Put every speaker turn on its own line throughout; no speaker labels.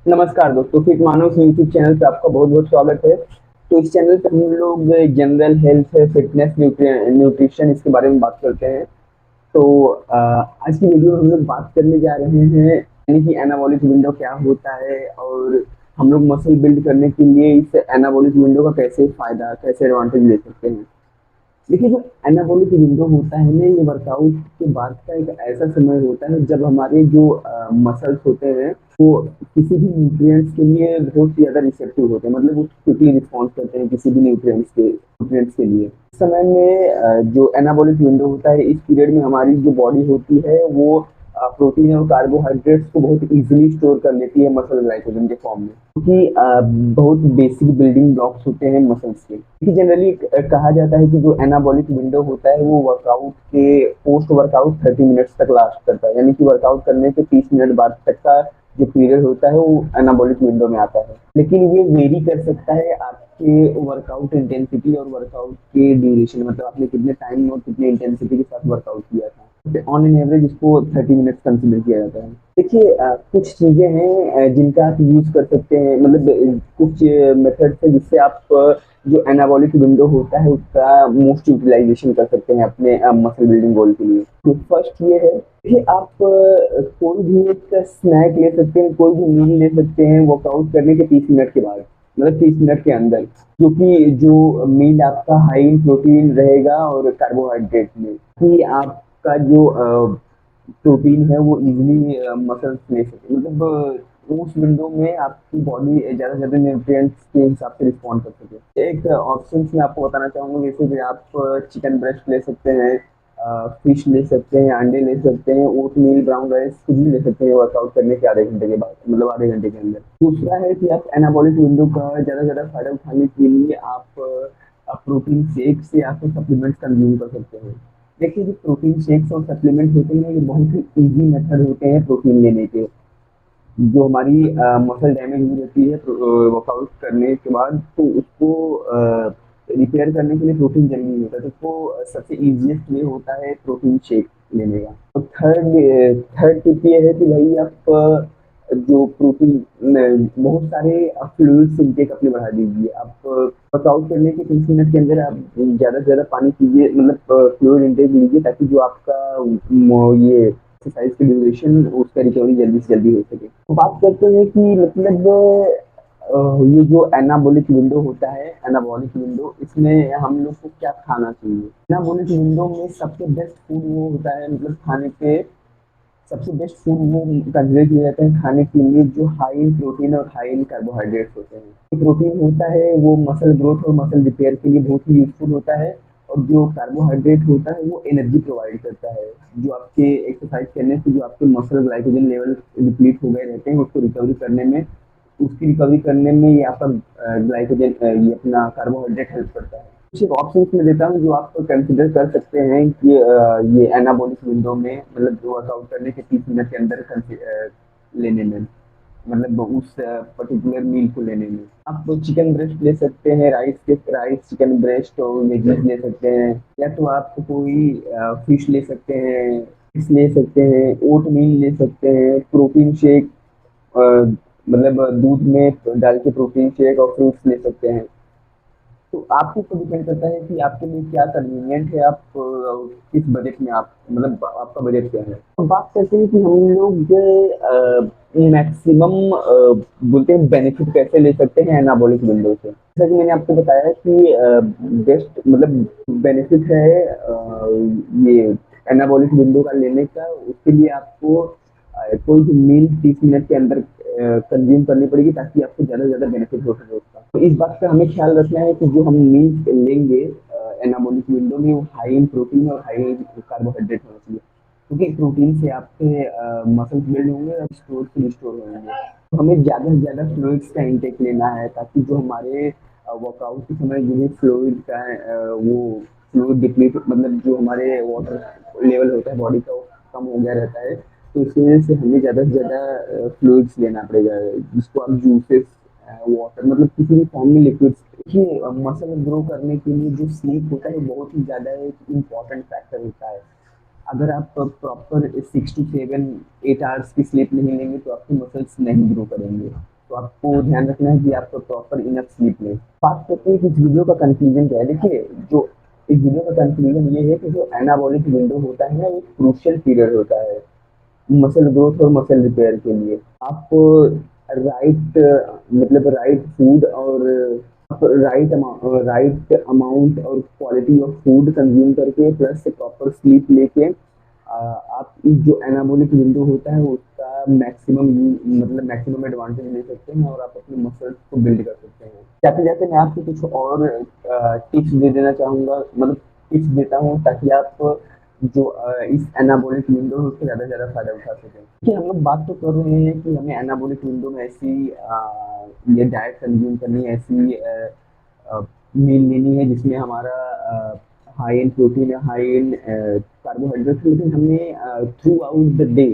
नमस्कार दोस्तों, फिट मानव YouTube channel पे आपका बहुत-बहुत स्वागत है। तो इस चैनल पे हम लोग जनरल हेल्थ, फिटनेस, न्यूट्रिशन इसके बारे में बात करते हैं। तो आज की वीडियो में हम लोग बात करने जा रहे हैं यानी कि एनाबॉलिक विंडो क्या होता है और हम लोग मसल बिल्ड करने के लिए इस एनाबॉलिक विंडो का कैसे फ़ायदा, कैसे एडवांटेज ले सकते हैं। देखिए, जो एनाबॉलिक विंडो होता है ना, ये वर्कआउट के बाद का एक ऐसा समय होता है जब हमारे जो मसल्स होते हैं वो किसी भी न्यूट्रिएंट्स के लिए बहुत ज़्यादा रिसेप्टिव होते हैं, मतलब वो क्विकली रिस्पॉन्स करते हैं किसी भी न्यूट्रिएंट्स के लिए। इस समय में जो एनाबॉलिक विंडो होता है, इस पीरियड में हमारी जो बॉडी होती है वो प्रोटीन और कार्बोहाइड्रेट्स को बहुत इजीली स्टोर कर लेती है मसल ग्लाइकोजन के फॉर्म में, क्योंकि बहुत बेसिक बिल्डिंग ब्लॉक्स होते हैं मसल्स के। कि जनरली कहा जाता है कि जो एनाबॉलिक विंडो होता है वो वर्कआउट के पोस्ट वर्कआउट 30 मिनट्स तक लास्ट करता है, यानी कि वर्कआउट करने के 30 मिनट बाद तक का जो पीरियड होता है वो एनाबॉलिक विंडो में आता है। लेकिन ये वेरी कर सकता है आपके वर्कआउट इंटेंसिटी और वर्कआउट के ड्यूरेशन, मतलब आपने कितने टाइम और कितने इंटेंसिटी के साथ वर्कआउट किया था। ऑन एन एवरेज इसको 30 मिनट्स कंसिडर किया जाता है। देखिए, कुछ चीज़ें हैं जिनका आप यूज़ कर सकते हैं, मतलब कुछ मेथड्स हैं जिससे आप जो एनाबॉलिक विंडो होता है उसका मोस्ट यूटिलाइजेशन कर सकते हैं अपने मसल बिल्डिंग गोल के लिए। तो फर्स्ट ये है कि आप कोई भी एक स्नैक ले सकते हैं, कोई भी मील ले सकते हैं वर्कआउट करने के 30 मिनट के बाद, मतलब 30 मिनट के अंदर, क्योंकि जो मील आपका हाई इन प्रोटीन रहेगा और कार्बोहाइड्रेट में, कि आपका जो प्रोटीन है वो इजीली मसल्स ले सके, मतलब उस विंडो में आपकी बॉडी ज़्यादा से ज़्यादा न्यूट्रिएंट्स के हिसाब से रिस्पॉन्ड कर सके। एक ऑप्शन मैं आपको बताना चाहूँगा, जैसे कि आप चिकन ब्रेस्ट ले सकते हैं, फिश ले सकते हैं, अंडे ले सकते हैं, ओटमील, ब्राउन राइस कुछ भी ले सकते हैं वर्कआउट करने के आधे घंटे के बाद, मतलब आधे घंटे के अंदर। दूसरा है कि आप एनाबॉलिक विंडो का ज़्यादा से ज़्यादा फायदा उठाने के लिए आप प्रोटीन शेक से या फिर सप्लीमेंट्स कंज्यूम कर सकते हैं। देखिए, जो प्रोटीन शेक्स और सप्लीमेंट होते हैं ये बहुत ही ईजी मेथड होते हैं प्रोटीन लेने के। जो हमारी मसल डैमेज हुई रहती है वर्कआउट करने के बाद, तो उसको रिपेयर करने के लिए प्रोटीन जरूरी होता है, तो उसको सबसे ईजिएस्ट वे होता है प्रोटीन शेक लेने का। तो थर्ड टिप ये है कि भाई आप जो प्रोटीन बहुत सारे फ्लूइड्स इनटेक अपने बढ़ा दीजिए। आप वर्कआउट करने के 30 मिनट के अंदर आप ज़्यादा से ज़्यादा पानी पीजिए, मतलब फ्लूइड इनटेक लीजिए, ताकि जो आपका ये एक्सरसाइज की ड्यूरेशन उसका रिकवरी जल्दी से जल्दी हो सके। तो बात करते हैं कि मतलब ये जो एनाबॉलिक विंडो होता है, एनाबॉलिक विंडो, इसमें हम लोग को क्या खाना चाहिए। एनाबॉलिक विंडो में सबसे बेस्ट फूड वो होता है, मतलब खाने पे सबसे बेस्ट फूड वो कंसिडर किए जाते हैं खाने के लिए जो हाई इन प्रोटीन और हाई इन कार्बोहाइड्रेट्स होते हैं। जो प्रोटीन होता है वो मसल ग्रोथ और मसल रिपेयर के लिए बहुत ही यूजफुल होता है, और जो कार्बोहाइड्रेट होता है वो एनर्जी प्रोवाइड करता है। जो आपके एक्सरसाइज करने से जो आपके मसल ग्लाइकोजन लेवल डिप्लीट हो गए रहते हैं, उसको रिकवरी करने में, उसकी रिकवरी करने में ये आपका ग्लाइकोजन, ये अपना कार्बोहाइड्रेट हेल्प करता है। कुछ एक ऑप्शंस मैं देता हूँ जो आप कंसिडर कर सकते हैं कि ये एनाबॉलिक विंडो में, मतलब जो वर्कआउट करने के 30 मिनट के अंदर लेने में, मतलब उस पर्टिकुलर मील को लेने में। आप चिकन ब्रेस्ट ले सकते हैं, राइस चिकन ब्रेस्ट और वेजीज ले सकते हैं, या तो आप कोई फिश ले सकते हैं, फिश ले सकते हैं, ओट मील ले सकते हैं, प्रोटीन शेक, मतलब दूध में डाल के प्रोटीन शेक और फ्रूट्स ले सकते हैं। तो आपके ऊपर डिपेंड करता है कि आपके लिए क्या कन्वीनियंट है, आप किस बजट में, आप मतलब आपका बजट क्या है। तो बात करते हैं कि हम लोग मैक्सिमम बोलते हैं बेनिफिट कैसे ले सकते हैं एनाबॉलिक विंडो से। जैसा कि मैंने आपको बताया कि बेस्ट मतलब बेनिफिट है ये एनाबॉलिक विंडो का लेने का। उसके लिए आपको कोई भी मील 30 मिनट के अंदर कंज्यूम करनी पड़ेगी, ताकि आपको ज़्यादा से ज़्यादा बेनिफिट हो सके उसका। तो इस बात का हमें ख्याल रखना है कि जो हम मील लेंगे एनाबॉलिक विंडो में, वो हाई इन प्रोटीन और हाई इन कार्बोहाइड्रेट होना चाहिए, क्योंकि प्रोटीन से आपके मसल्स बिल्ड होंगे और स्टोर से रिस्टोर होंगे। तो हमें ज़्यादा से ज़्यादा फ्लूइड्स का इंटेक लेना है, ताकि जो हमारे वर्कआउट के समय जो है फ्लूइड का वो फ्लूइड डिप्लीट, मतलब जो हमारे वाटर लेवल होता है बॉडी का वो कम हो गया रहता है। तो इसकी वजह से हमें ज़्यादा से ज़्यादा फ्लूइड्स लेना पड़ेगा, जिसको आप जूसेस, वाटर, मतलब किसी भी फॉर्म में लिक्विड्स। देखिए, मसल ग्रो करने के लिए जो स्लीप होता है बहुत ही ज़्यादा एक इम्पॉर्टेंट फैक्टर होता है। अगर आप प्रॉपर 6 to 7 8 आवर्स की स्लीप नहीं लेंगे तो आपके मसल्स नहीं ग्रो करेंगे। तो आपको ध्यान रखना है कि आपको प्रॉपर इनफ स्लीप लें। बात करते हैं कि इस वीडियो का कंक्लूजन क्या है। देखिए, जो इस वीडियो का कंक्लूजन ये है कि जो एनाबॉलिक विंडो होता है ना, एक क्रूशियल पीरियड होता है मसल ग्रोथ और मसल रिपेयर के लिए। आप राइट मतलब राइट फूड और राइट अमाउंट और क्वालिटी ऑफ फूड कंज्यूम करके प्लस प्रॉपर स्लीप लेके आप इस जो एनाबॉलिक विंडो होता है उसका मैक्सिमम मतलब मैक्सिमम एडवांटेज ले सकते हैं और आप अपने मसल्स को बिल्ड कर सकते हैं। जाते जाते मैं आपको कुछ और टिप्स दे देना चाहूँगा, मतलब टिप्स देता हूँ ताकि आप जो इस एनाबॉलिक विंडो है उससे ज़्यादा से ज़्यादा फ़ायदा उठा सकें। कि हम लोग बात तो कर रहे हैं कि हमें एनाबॉलिक विंडो में ऐसी ये डाइट कंज्यूम करनी है, ऐसी मील लेनी है जिसमें हमारा हाई इन प्रोटीन है, हाई इन कार्बोहाइड्रेट, लेकिन हमें थ्रू आउट द डे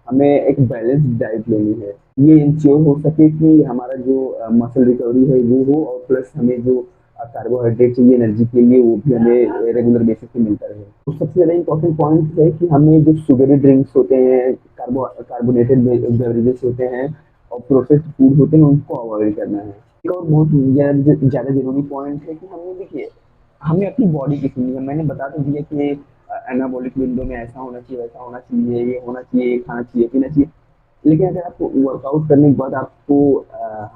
हमें एक बैलेंस डाइट लेनी है। ये इंश्योर हो सके कि हमारा जो मसल रिकवरी है वो हो और प्लस हमें जो कार्बोहाइड्रेट चाहिए एनर्जी के लिए वो भी हमें रेगुलर बेसिस पे मिलता रहे। तो सबसे ज़्यादा इम्पोर्टेंट पॉइंट है कि हमें जो शुगरी ड्रिंक्स होते हैं, कार्बोनेटेड बेवरेजेस होते हैं और प्रोसेस्ड फूड होते हैं उनको अवॉइड करना है। एक और बहुत ज़्यादा ज़रूरी पॉइंट है कि हमें देखिए हमें अपनी बॉडी की सुननी है। मैंने बता तो दिया कि एनाबॉलिक विंडो में ऐसा होना चाहिए, वैसा होना चाहिए, ये होना चाहिए, ये खाना चाहिए, पीना चाहिए। लेकिन अगर आपको वर्कआउट करने के बाद आपको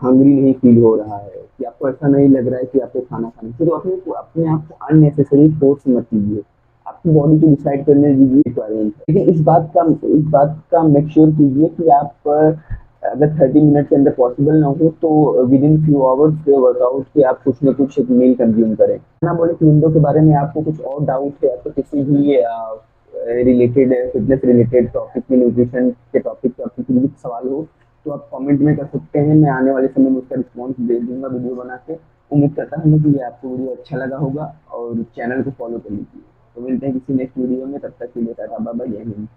हंग्री नहीं फील हो रहा है, कि आपको ऐसा नहीं लग रहा है कि आपको खाना खाना चाहिए, तो अपने आप को अननेसेसरी फोर्स मत कीजिए। आपकी बॉडी को डिसाइड करने दीजिए रिक्वायरमेंट है। लेकिन इस बात का मेक श्योर कीजिए कि आप अगर 30 मिनट के अंदर पॉसिबल ना हो तो विद इन फ्यू आवर्स के वर्कआउट के आप कुछ न कुछ एक मील कंज्यूम करें। एनाबॉलिक विंडो के बारे में आपको कुछ और डाउट है, आपको किसी भी रिलेटेड फिटनेस रिलेटेड टॉपिक में, न्यूट्रिशन के टॉपिक पे आपको कुछ भी सवाल हो तो आप कमेंट में कर सकते हैं। मैं आने वाले समय में उसका रिस्पॉन्स दे दूंगा वीडियो बना के। उम्मीद करता हूँ कि ये आपको वीडियो अच्छा लगा होगा और चैनल को फॉलो कर लीजिए। तो मिलते हैं किसी नेक्स्ट वीडियो में, तब तक के लिए टाटा बाय बाय, जय हिंद।